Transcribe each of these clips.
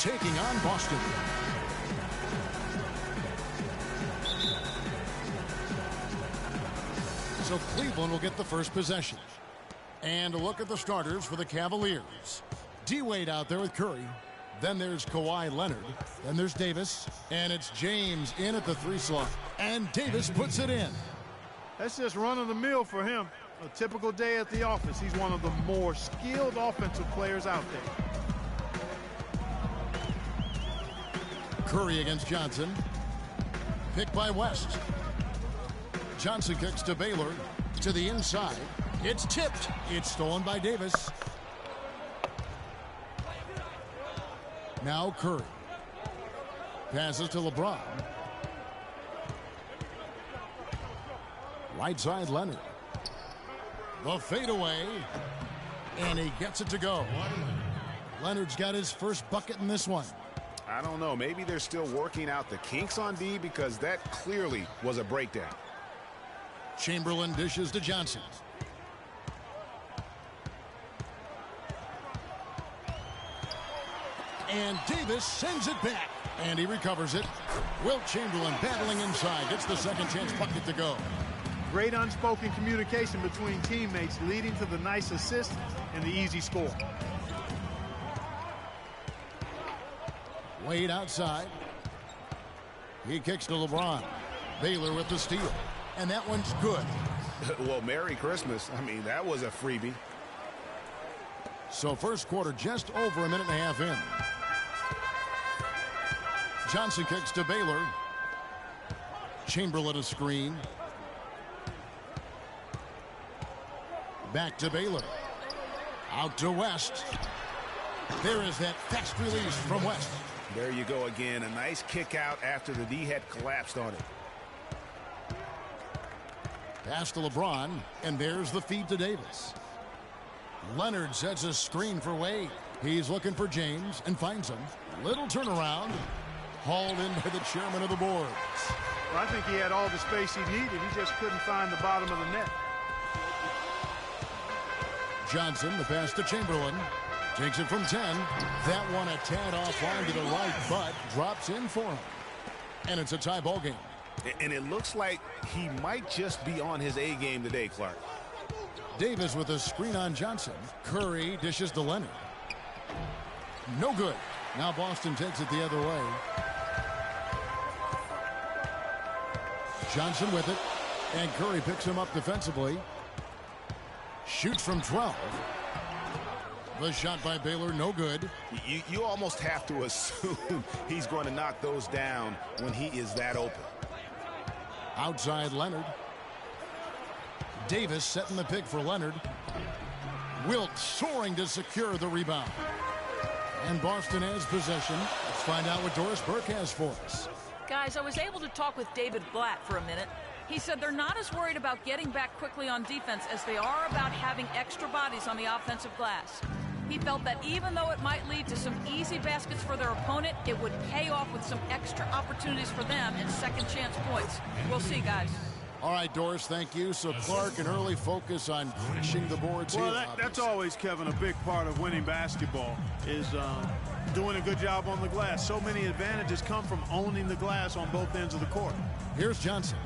taking on Boston. So Cleveland will get the first possession. And a look at the starters for the Cavaliers. D-Wade out there with Curry. Then there's Kawhi Leonard. Then there's Davis. And it's James in at the 3 slot. And Davis puts it in. That's just run-of-the-mill for him. A typical day at the office. He's one of the more skilled offensive players out there. Curry against Johnson. Picked by West. Johnson kicks to Baylor. To the inside. It's tipped. It's stolen by Davis. Now Curry. Passes to LeBron. Right side Leonard. The fadeaway. And he gets it to go. Leonard's got his first bucket in this one. I don't know. Maybe they're still working out the kinks on D because that clearly was a breakdown. Chamberlain dishes to Johnson. And Davis sends it back. And he recovers it. Wilt Chamberlain battling inside. Gets the second chance bucket to go. Great unspoken communication between teammates leading to the nice assist and the easy score. Wade outside. He kicks to LeBron. Baylor with the steal. And that one's good. Well, Merry Christmas. I mean, that was a freebie. So first quarter just over a minute and a half in. Johnson kicks to Baylor. Chamberlain a screen. Back to Baylor. Out to West. There is that fast release from West. There you go again. A nice kick out after the D had collapsed on it. Pass to LeBron, and there's the feed to Davis. Leonard sets a screen for Wade. He's looking for James and finds him. Little turnaround. Hauled in by the chairman of the boards. Well, I think he had all the space he needed. He just couldn't find the bottom of the net. Johnson, the pass to Chamberlain. Takes it from 10. That one a tad offline to the right, but drops in for him. And it's a tie ball game. And it looks like he might just be on his A game today, Clark. Davis with a screen on Johnson. Curry dishes to Leonard. No good. Now Boston takes it the other way. Johnson with it. And Curry picks him up defensively. Shoots from 12. The shot by Baylor, no good. You almost have to assume he's going to knock those down when he is that open. Outside Leonard. Davis setting the pick for Leonard. Wilt soaring to secure the rebound. And Boston has possession. Let's find out what Doris Burke has for us. Guys, I was able to talk with David Blatt for a minute. He said they're not as worried about getting back quickly on defense as they are about having extra bodies on the offensive glass. He felt that even though it might lead to some easy baskets for their opponent, it would pay off with some extra opportunities for them and second chance points. We'll see, guys. All right, Doris, thank you. So Clark, an early focus on crashing the boards well, here. that's always, Kevin, a big part of winning basketball is doing a good job on the glass. So many advantages come from owning the glass on both ends of the court. Here's Johnson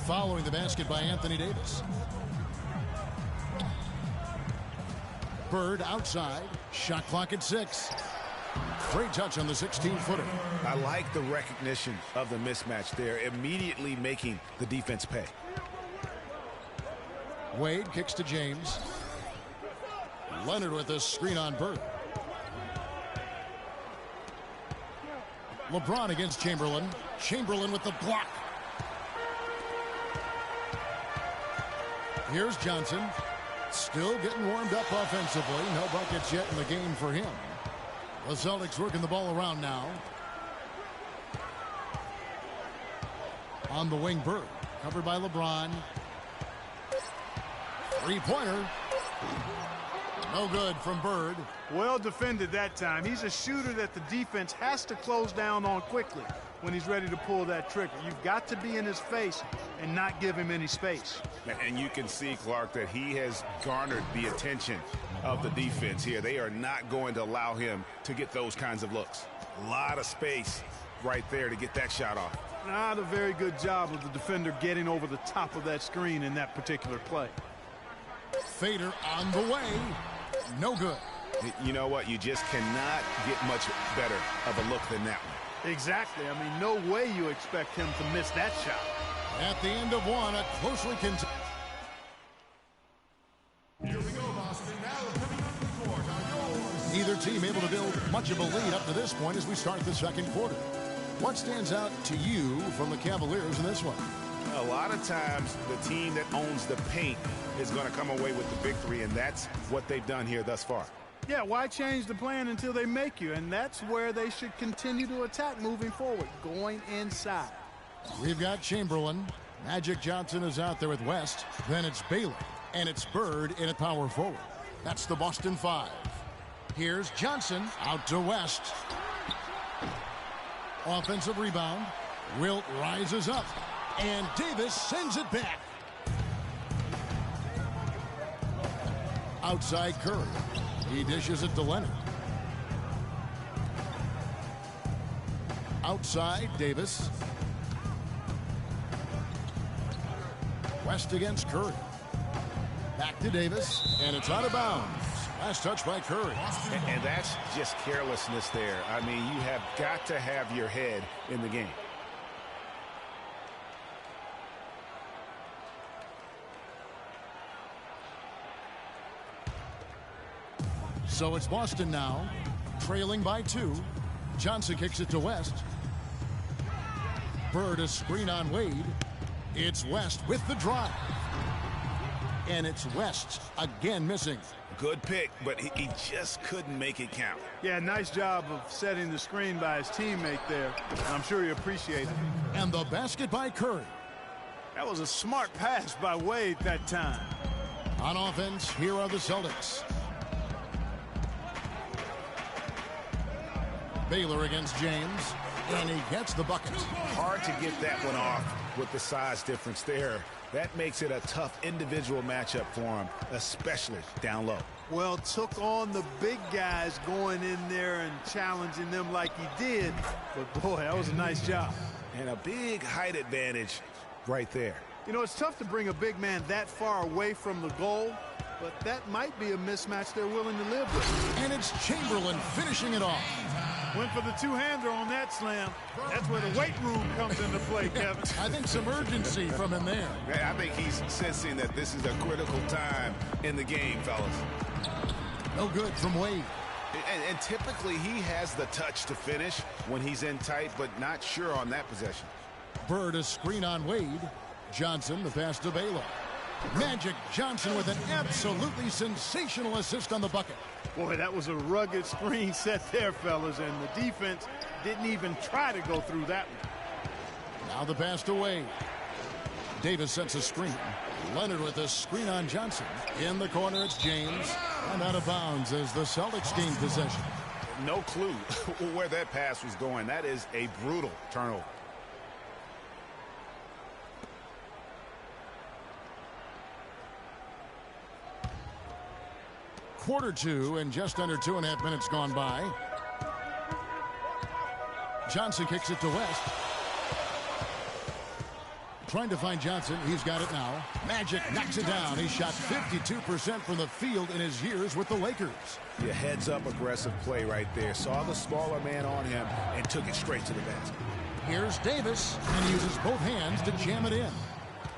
following the basket by Anthony Davis. Bird outside. Shot clock at 6. Great touch on the 16-footer. I like the recognition of the mismatch there, immediately making the defense pay. Wade kicks to James. Leonard with a screen on Bird. LeBron against Chamberlain. Chamberlain with the block. Here's Johnson. Still getting warmed up offensively. No buckets yet in the game for him. The Celtics working the ball around now. On the wing, Bird. Covered by LeBron. Three-pointer. No good from Bird. Well defended that time. He's a shooter that the defense has to close down on quickly when he's ready to pull that trigger. You've got to be in his face and not give him any space. And you can see, Clark, that he has garnered the attention of the defense here. They are not going to allow him to get those kinds of looks. A lot of space right there to get that shot off. Not a very good job of the defender getting over the top of that screen in that particular play. Fader on the way. No good. You know what? You just cannot get much better of a look than that one. Exactly. I mean, no way you expect him to miss that shot. At the end of one, a closely contested. Here we go, Boston. Now coming up the court are yours. Neither team able to build much of a lead up to this point as we start the second quarter. What stands out to you from the Cavaliers in this one? A lot of times the team that owns the paint is going to come away with the victory, and that's what they've done here thus far. Yeah, why change the plan until they make you? And that's where they should continue to attack moving forward, going inside. We've got Chamberlain. Magic Johnson is out there with West. Then it's Baylor. And it's Bird in at power forward. That's the Boston Five. Here's Johnson out to West. Offensive rebound. Wilt rises up. And Davis sends it back. Outside Curry. He dishes it to Leonard. Outside Davis. West against Curry. Back to Davis, and it's out of bounds. Last touch by Curry. And that's just carelessness there. I mean, you have got to have your head in the game. So it's Boston now, trailing by 2. Johnson kicks it to West. Bird a screen on Wade. It's West with the drive. And it's West again missing. Good pick, but he just couldn't make it count. Yeah, nice job of setting the screen by his teammate there. I'm sure he appreciates it. And the basket by Curry. That was a smart pass by Wade that time. On offense, here are the Celtics. Baylor against James, and he gets the bucket. Hard to get that one off with the size difference there. That makes it a tough individual matchup for him, especially down low. Well, took on the big guys going in there and challenging them like he did. But, boy, that was a nice job. And a big height advantage right there. You know, it's tough to bring a big man that far away from the goal, but that might be a mismatch they're willing to live with. And it's Chamberlain finishing it off. Went for the two-hander on that slam. That's where the weight room comes into play, Kevin. I think some urgency from him there. I think he's sensing that this is a critical time in the game, fellas. No good from Wade. And typically he has the touch to finish when he's in tight, but not sure on that possession. Bird a screen on Wade. Johnson the pass to Baylor. Magic Johnson with an absolutely sensational assist on the bucket. Boy, that was a rugged screen set there, fellas, and the defense didn't even try to go through that one. Now the pass to Wade. Davis sets a screen. Leonard with a screen on Johnson. In the corner, it's James. And out of bounds as the Celtics gain possession. No clue where that pass was going. That is a brutal turnover. Quarter 2 and just under 2.5 minutes gone by. Johnson kicks it to West. Trying to find Johnson. He's got it now. Magic knocks it down. He shot 52% from the field in his years with the Lakers. Yeah, heads up aggressive play right there. Saw the smaller man on him and took it straight to the basket. Here's Davis and uses both hands to jam it in.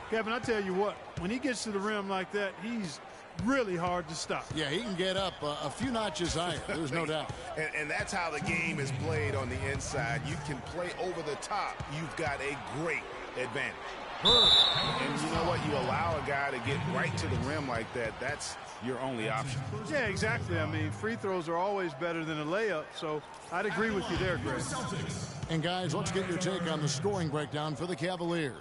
Kevin, I tell you what, when he gets to the rim like that, he's really hard to stop. Yeah, he can get up a few notches higher. There's no doubt. And that's how the game is played on the inside. You can play over the top. You've got a great advantage. And you know what? You allow a guy to get right to the rim like that. That's your only option. Yeah, exactly. I mean, free throws are always better than a layup, so I'd agree with you there, Greg. And guys, let's get your take on the scoring breakdown for the Cavaliers.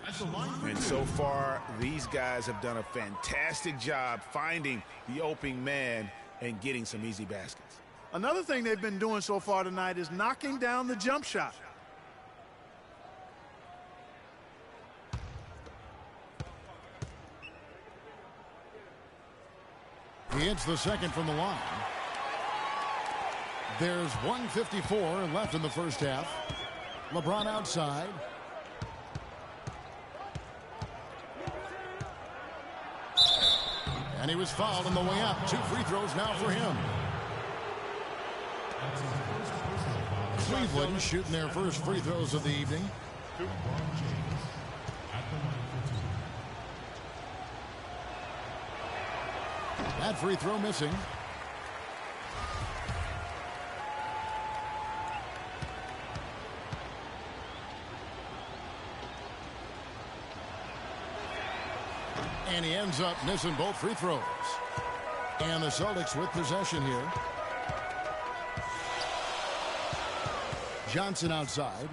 And so far, these guys have done a fantastic job finding the opening man and getting some easy baskets. Another thing they've been doing so far tonight is knocking down the jump shot. He hits the second from the line. There's 1:54 left in the first half. LeBron outside. And he was fouled on the way up. 2 free throws now for him. Cleveland shooting their first free throws of the evening. That free throw missing. And he ends up missing both free throws. And the Celtics with possession here. Johnson outside.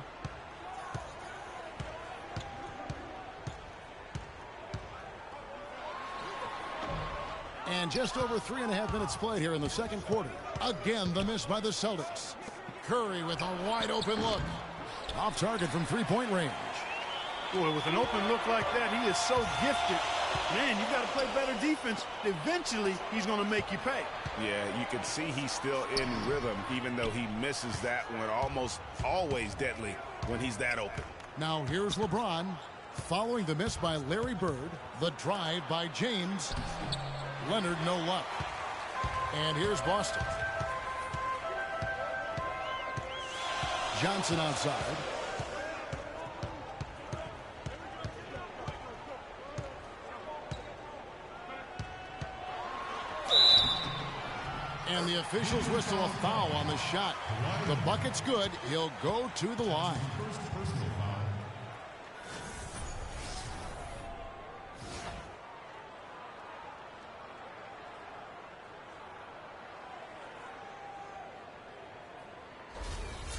And just over 3.5 minutes played here in the second quarter. Again, the miss by the Celtics. Curry with a wide open look. Off target from three-point range. Boy, with an open look like that, he is so gifted. Man, you got to play better defense. Eventually, he's going to make you pay. Yeah, you can see he's still in rhythm, even though he misses that one. Almost always deadly when he's that open. Now here's LeBron. Following the miss by Larry Bird, the drive by James. Leonard, no luck. And here's Boston. Johnson outside. And the officials whistle a foul on the shot. The bucket's good. He'll go to the line.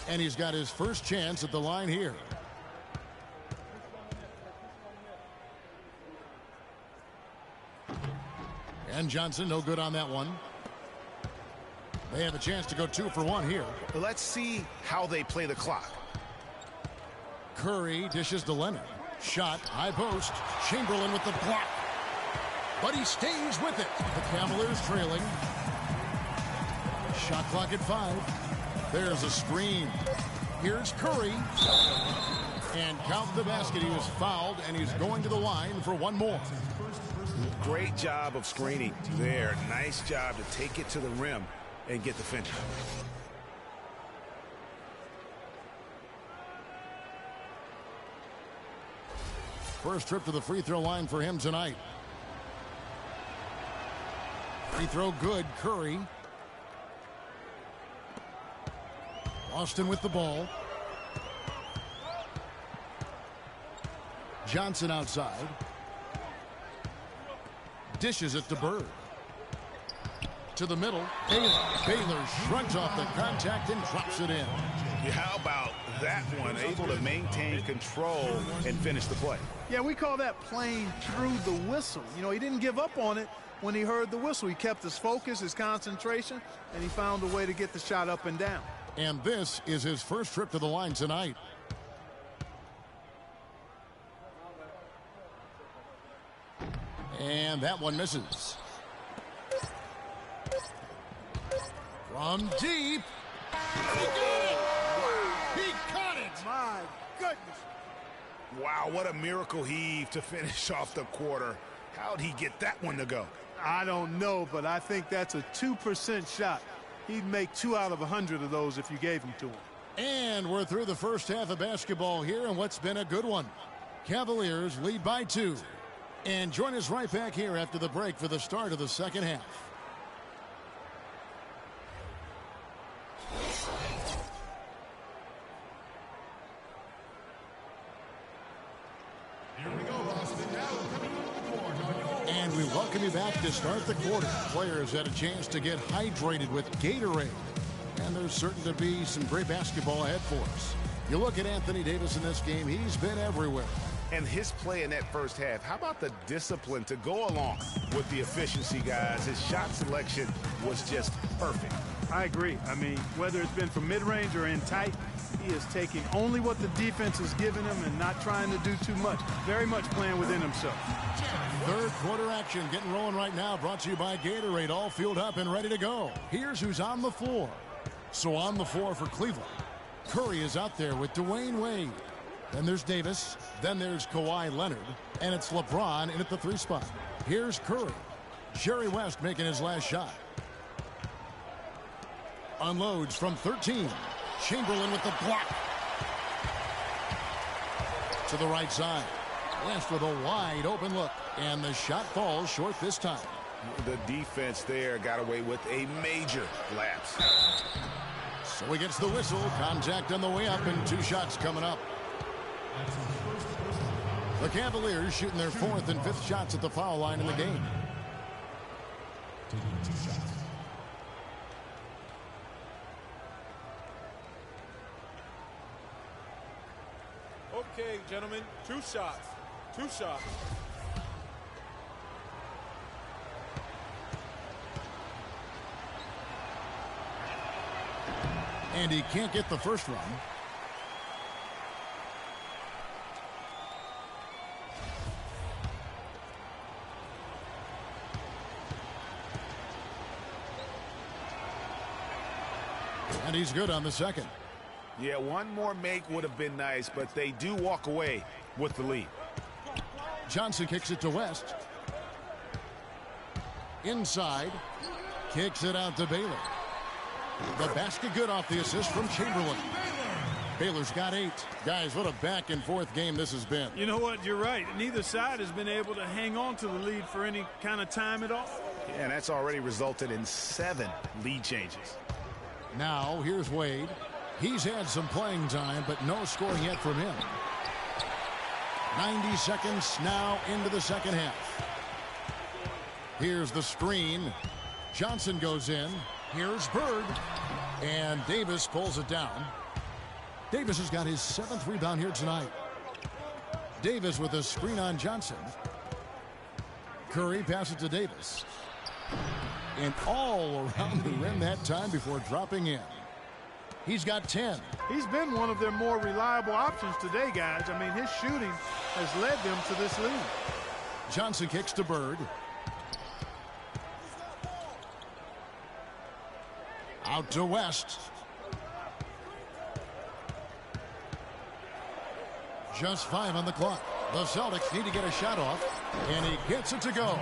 And he's got his first chance at the line here. And Johnson, no good on that one. They have a chance to go 2 for 1 here. Let's see how they play the clock. Curry dishes to Leonard. Shot, high post. Chamberlain with the block. But he stays with it. The Cavaliers trailing. Shot clock at 5. There's a screen. Here's Curry. And count the basket. He was fouled, and he's going to the line for one more. Great job of screening there. Nice job to take it to the rim and get the finish. First trip to the free throw line for him tonight. Free throw good. Curry. Austin with the ball. Johnson outside. Dishes it to Bird. To the middle. Baylor shrugs off the contact and drops it in. Yeah, how about that one? Able to maintain control and finish the play. Yeah, we call that playing through the whistle. You know, he didn't give up on it when he heard the whistle. He kept his focus, his concentration, and he found a way to get the shot up and down. And this is his first trip to the line tonight. And that one misses. From deep. He got it! He caught it! My goodness. Wow, what a miracle heave to finish off the quarter. How'd he get that one to go? I don't know, but I think that's a 2% shot. He'd make 2 out of 100 of those if you gave them to him. And we're through the first half of basketball here, and what's been a good one. Cavaliers lead by 2. And join us right back here after the break for the start of the second half. Here we go, Boston. Now coming on the court. And we welcome you back to start the quarter. Players had a chance to get hydrated with Gatorade. And there's certain to be some great basketball ahead for us. You look at Anthony Davis in this game, he's been everywhere. And his play in that first half, how about the discipline to go along with the efficiency, guys? His shot selection was just perfect. I agree. I mean, whether it's been from mid-range or in tight, he is taking only what the defense is giving him and not trying to do too much. Very much playing within himself. Third quarter action getting rolling right now, brought to you by Gatorade, all fueled up and ready to go. Here's who's on the floor. So on the floor for Cleveland, Curry is out there with Dwayne Wade. Then there's Davis. Then there's Kawhi Leonard. And it's LeBron in at the 3 spot. Here's Curry. Jerry West making his last shot. Unloads from 13. Chamberlain with the block. To the right side. West with a wide open look. And the shot falls short this time. The defense there got away with a major lapse. So he gets the whistle. Contact on the way up and 2 shots coming up. The Cavaliers shooting their 4th and 5th shots at the foul line in the game. Okay, gentlemen, 2 shots. 2 shots. And he can't get the first run. And he's good on the second. Yeah, one more make would have been nice, but they do walk away with the lead. Johnson kicks it to West. Inside. Kicks it out to Baylor. The basket good off the assist from Chamberlain. Baylor's got 8. Guys, what a back and forth game this has been. You know what? You're right. Neither side has been able to hang on to the lead for any kind of time at all. Yeah, and that's already resulted in 7 lead changes. Now, here's Wade. He's had some playing time, but no scoring yet from him. 90 seconds now into the second half. Here's the screen. Johnson goes in. Here's Bird. And Davis pulls it down. Davis has got his 7th rebound here tonight. Davis with a screen on Johnson. Curry passes to Davis. And all around the rim that time before dropping in. He's got 10. He's been one of their more reliable options today, guys. I mean, his shooting has led them to this lead. Johnson kicks to Bird. Out to West. Just 5 on the clock. The Celtics need to get a shot off, and he gets it to go.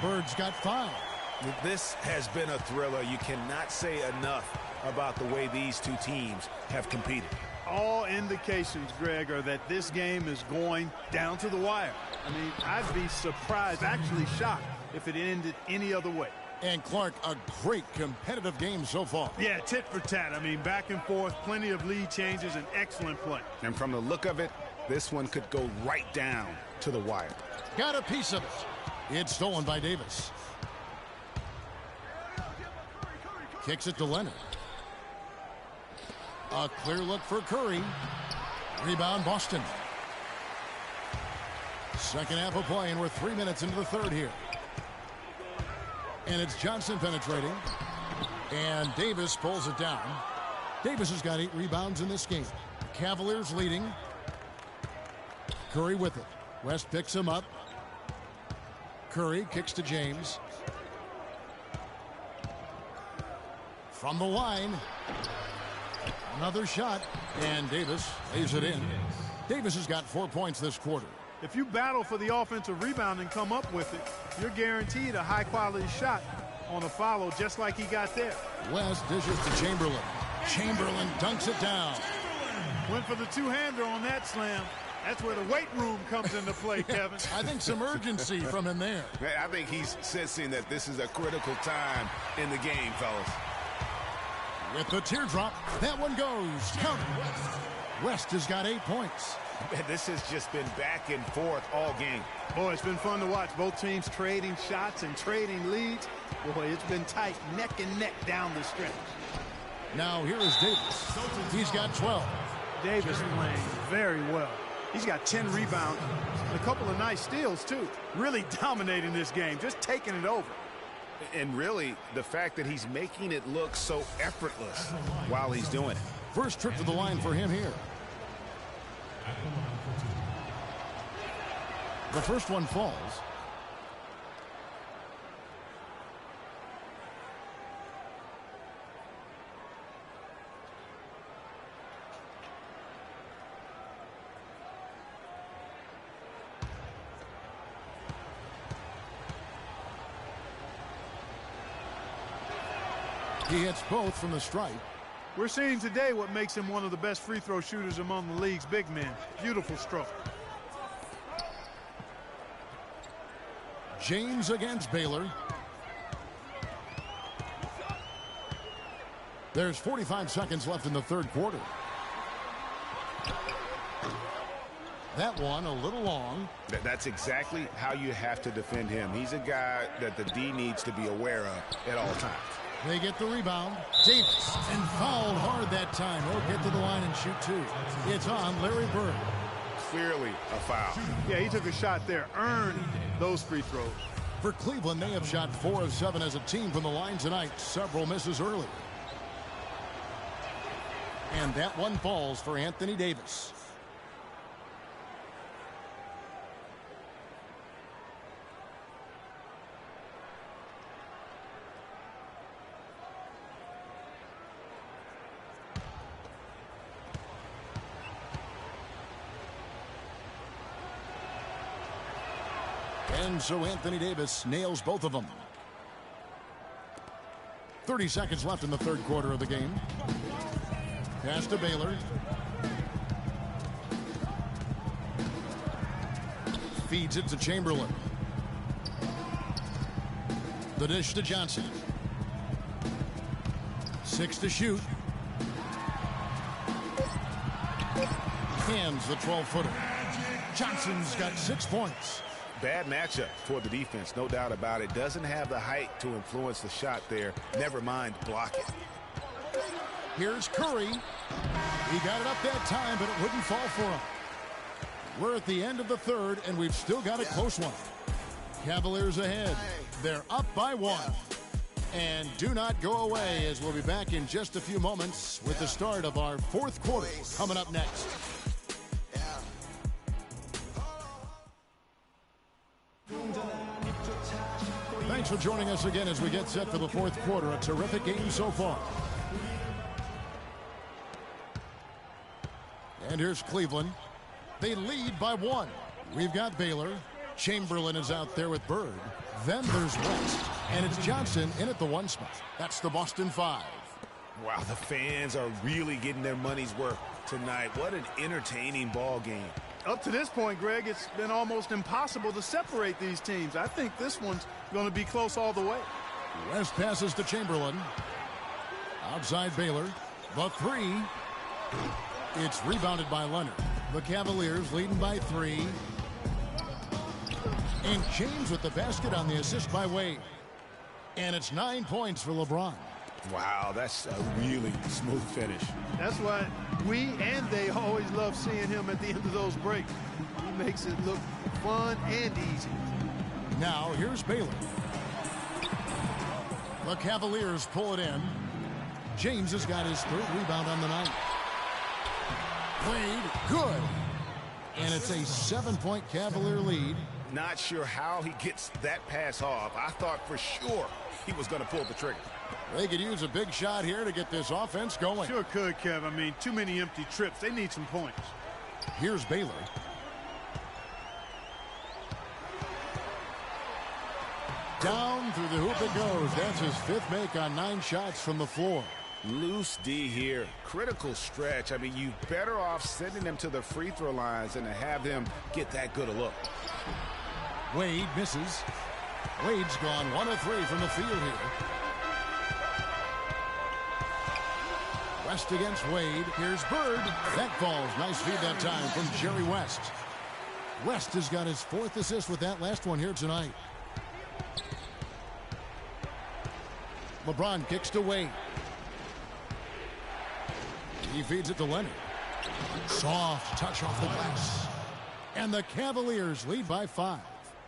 Bird's got 5. This has been a thriller. You cannot say enough about the way these two teams have competed. All indications, Greg, are that this game is going down to the wire. I mean, I'd be surprised, actually shocked, if it ended any other way. And Clark, a great competitive game so far. Yeah, tit for tat. I mean, back and forth, plenty of lead changes, and excellent play. And from the look of it, this one could go right down to the wire. Got a piece of it. It's stolen by Davis. Kicks it to Leonard. A clear look for Curry. Rebound Boston. Second half of play, and we're 3 minutes into the third here. And it's Johnson penetrating. And Davis pulls it down. Davis has got 8 rebounds in this game. Cavaliers leading. Curry with it. West picks him up. Curry kicks to James. From the line. Another shot. And Davis lays it in. Davis has got 4 points this quarter. If you battle for the offensive rebound and come up with it, you're guaranteed a high-quality shot on a follow just like he got there. West dishes to Chamberlain. Chamberlain dunks it down. Went for the two-hander on that slam. That's where the weight room comes into play, Kevin. I think some urgency from him there. I think he's sensing that this is a critical time in the game, fellas. With the teardrop, that one goes. Count it. West has got 8 points. Man, this has just been back and forth all game. Boy, it's been fun to watch. Both teams trading shots and trading leads. Boy, it's been tight, neck and neck down the stretch. Now here is Davis. He's got 12. Davis playing very well. He's got 10 rebounds and a couple of nice steals, too. Really dominating this game, just taking it over. And really, the fact that he's making it look so effortless while he's doing it. First trip to the line for him here. The first one falls. He hits both from the stripe. We're seeing today what makes him one of the best free throw shooters among the league's big men. Beautiful stroke. James against Baylor. There's 45 seconds left in the third quarter. That one a little long. That's exactly how you have to defend him. He's a guy that the D needs to be aware of at all times. They get the rebound. Davis, and fouled hard that time. He'll get to the line and shoot two. It's on Larry Bird. Clearly a foul. Yeah, he took a shot there. Earned those free throws. For Cleveland, they have shot 4 of 7 as a team from the line tonight. Several misses early. And that one falls for Anthony Davis. And so Anthony Davis nails both of them. 30 seconds left in the third quarter of the game. Pass to Baylor. Feeds it to Chamberlain. The dish to Johnson. 6 to shoot. Hands the 12-footer. Johnson's got 6 points. Bad matchup for the defense, no doubt about it. Doesn't have the height to influence the shot there. Never mind block it. Here's Curry. He got it up that time, but it wouldn't fall for him. We're at the end of the third, and we've still got a close one. Cavaliers ahead. They're up by 1. And do not go away, as we'll be back in just a few moments with the start of our fourth quarter coming up next. Thanks for joining us again as we get set for the fourth quarter. A terrific game so far. And here's Cleveland. They lead by 1. We've got Baylor. Chamberlain is out there with Bird. Then there's West. And it's Johnson in at the 1 spot. That's the Boston 5. Wow, the fans are really getting their money's worth tonight. What an entertaining ball game. Up to this point, Greg, it's been almost impossible to separate these teams. I think this one's going to be close all the way. West passes to Chamberlain. Outside Baylor. The 3. It's rebounded by Leonard. The Cavaliers leading by 3. And James with the basket on the assist by Wade. And it's 9 points for LeBron. Wow, that's a really smooth finish. That's why we and they always love seeing him at the end of those breaks. He makes it look fun and easy. Now here's Baylor. The Cavaliers pull it in. James has got his 3rd rebound on the night. Wade, good. And it's a 7-point Cavalier lead. Not sure how he gets that pass off. I thought for sure he was going to pull the trigger. They could use a big shot here to get this offense going. Sure could, Kev. I mean, too many empty trips. They need some points. Here's Baylor. Down through the hoop it goes. That's his 5th make on 9 shots from the floor. Loose D here. Critical stretch. I mean, you better off sending them to the free throw lines than to have them get that good a look. Wade misses. Wade's gone 1 of 3 from the field here. West against Wade. Here's Bird. That falls. Nice feed that time from Jerry West. West has got his 4th assist with that last one here tonight. LeBron kicks to Wade. He feeds it to Leonard. Soft touch off the glass. And the Cavaliers lead by 5.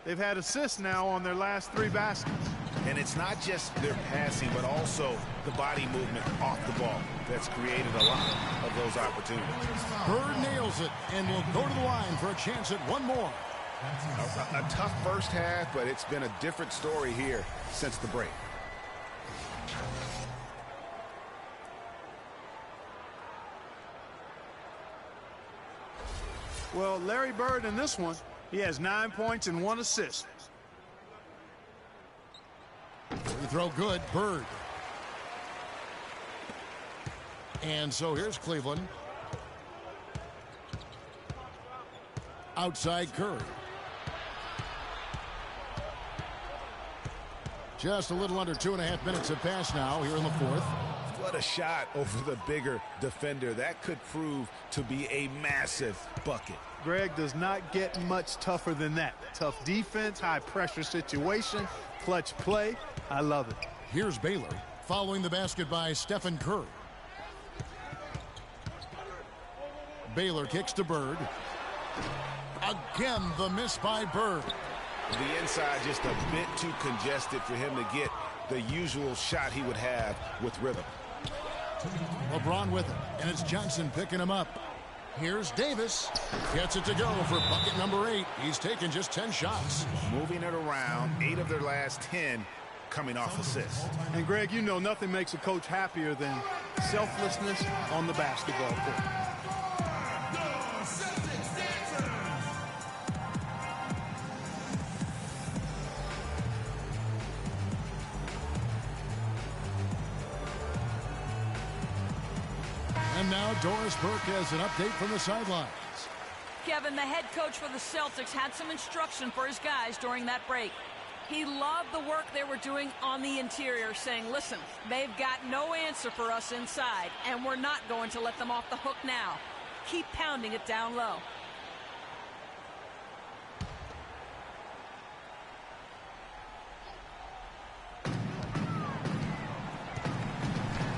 They've had assists now on their last 3 baskets. And And it's not just their passing, but also the body movement off the ball that's created a lot of those opportunities. Bird nails it and will go to the line for a chance at one more. A tough first half, but it's been a different story here since the break. Well, Larry Bird in this one, he has 9 points and 1 assist. Free throw good, Bird. And so here's Cleveland. Outside Curry. Just a little under 2.5 minutes have passed now here in the fourth. What a shot over the bigger defender. That could prove to be a massive bucket. Greg, does not get much tougher than that. Tough defense, high pressure situation, clutch play. I love it. Here's Baylor following the basket by Stephen Curry. Baylor kicks to Bird. Again, the miss by Bird. The inside just a bit too congested for him to get the usual shot he would have with rhythm. LeBron with it, and it's Johnson picking him up. Here's Davis. Gets it to go for bucket number 8. He's taken just 10 shots. Moving it around, 8 of their last 10 coming off assists. And Greg, you know nothing makes a coach happier than selflessness on the basketball court. And now Doris Burke has an update from the sidelines. Kevin, the head coach for the Celtics, had some instruction for his guys during that break. He loved the work they were doing on the interior, saying, listen, they've got no answer for us inside, and we're not going to let them off the hook now. Keep pounding it down low.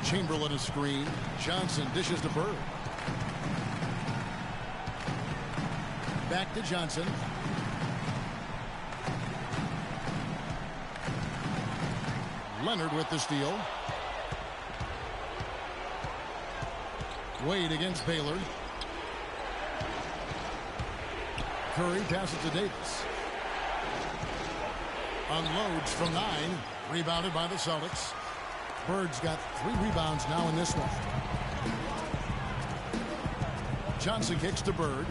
Chamberlain a screen. Johnson dishes to Bird. Back to Johnson. Leonard with the steal. Wade against Baylor. Curry passes to Davis. Unloads from 9. Rebounded by the Celtics. Bird's got 3 rebounds now in this one. Johnson kicks to Bird.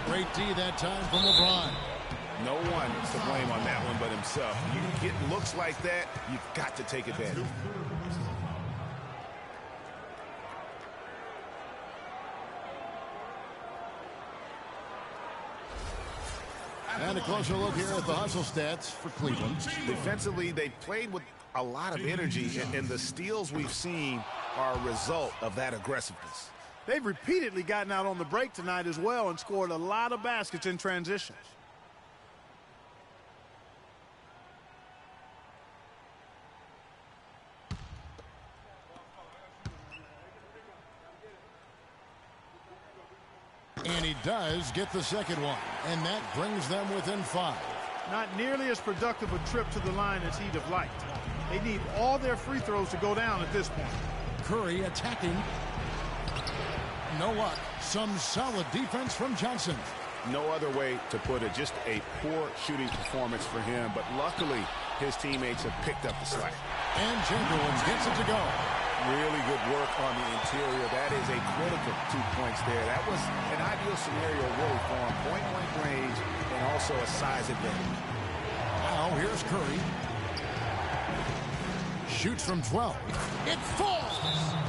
Great D that time from LeBron. No one to blame on that one but himself. You get looks like that, you've got to take advantage. And a closer look here at the hustle stats for Cleveland. Defensively, they played with a lot of energy, and the steals we've seen are a result of that aggressiveness. They've repeatedly gotten out on the break tonight as well and scored a lot of baskets in transitions. And he does get the second one, and that brings them within 5. Not nearly as productive a trip to the line as he'd have liked. They need all their free throws to go down at this point. Curry attacking. No luck. Some solid defense from Johnson. No other way to put it. Just a poor shooting performance for him, but luckily his teammates have picked up the slack. And Chamberlain gets it to go. Really good work on the interior. That is a critical 2 points there. That was an ideal scenario really for him. Point-blank range and also a size advantage. Now here's Curry. Shoots from 12. It falls!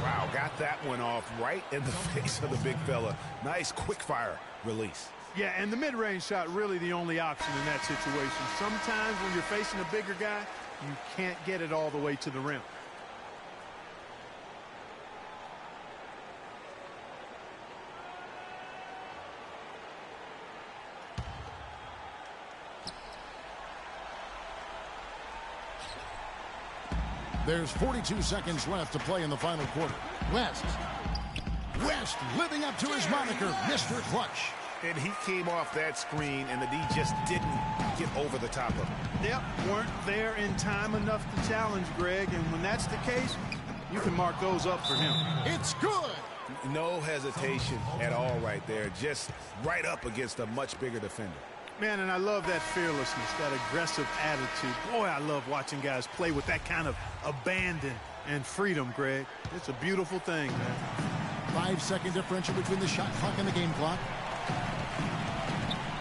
Wow, got that one off right in the face of the big fella. Nice quick-fire release. Yeah, and the mid-range shot really the only option in that situation. Sometimes when you're facing a bigger guy, you can't get it all the way to the rim. There's 42 seconds left to play in the final quarter. West living up to his moniker, Mr. Clutch. And he came off that screen, and the D just didn't get over the top of him. Yep, weren't there in time enough to challenge Greg, and when that's the case, you can mark those up for him. It's good. No hesitation at all right there. Just right up against a much bigger defender. Man, and I love that fearlessness, that aggressive attitude. Boy, I love watching guys play with that kind of abandon and freedom, Greg. It's a beautiful thing, man. 5-second differential between the shot clock and the game clock.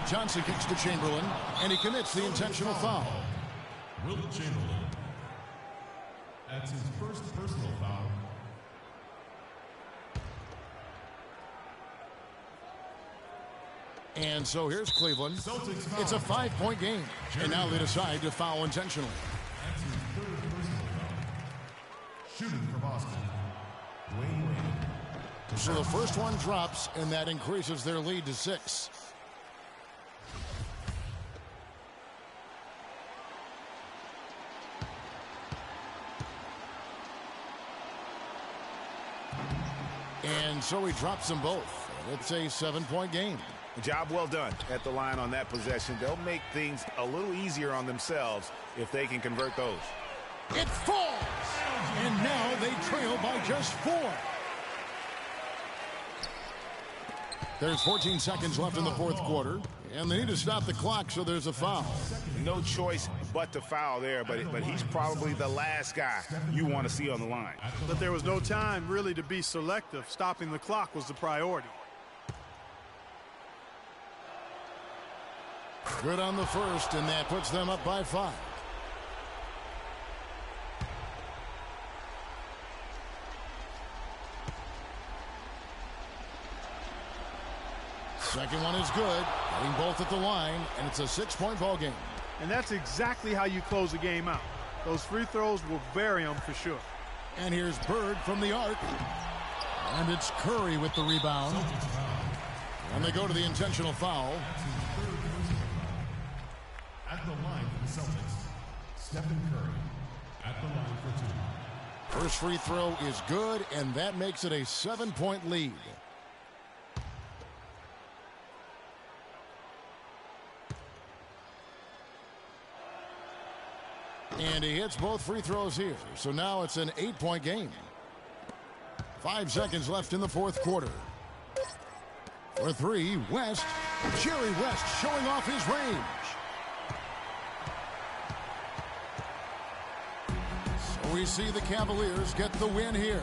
Johnson kicks to Chamberlain, and he commits the intentional foul. Will Chamberlain. That's his first personal foul. And so here's Cleveland. Celtics foul. It's a 5-point game. And now they decide to foul intentionally. That's his third personal foul. Shooting for Boston. Wayne Wade. So the first one drops, and that increases their lead to 6. And so he drops them both. It's a 7-point game. Job well done at the line on that possession. They'll make things a little easier on themselves if they can convert those. It falls! And now they trail by just 4. There's 14 seconds left in the fourth quarter, and they need to stop the clock, so there's a foul. No choice but to foul there, but he's probably the last guy you want to see on the line. But there was no time really to be selective. Stopping the clock was the priority. Good on the first, and that puts them up by 5. Second one is good, getting both at the line, and it's a 6-point ball game. And that's exactly how you close a game out. Those free throws will vary them for sure. And here's Bird from the arc. And it's Curry with the rebound. And they go to the intentional foul. At the line for the Celtics, Stephen Curry. At the line for 2. First free throw is good, and that makes it a 7-point lead. And he hits both free throws here. So now it's an 8-point game. 5 seconds left in the fourth quarter. For 3, West. Jerry West showing off his range. So we see the Cavaliers get the win here.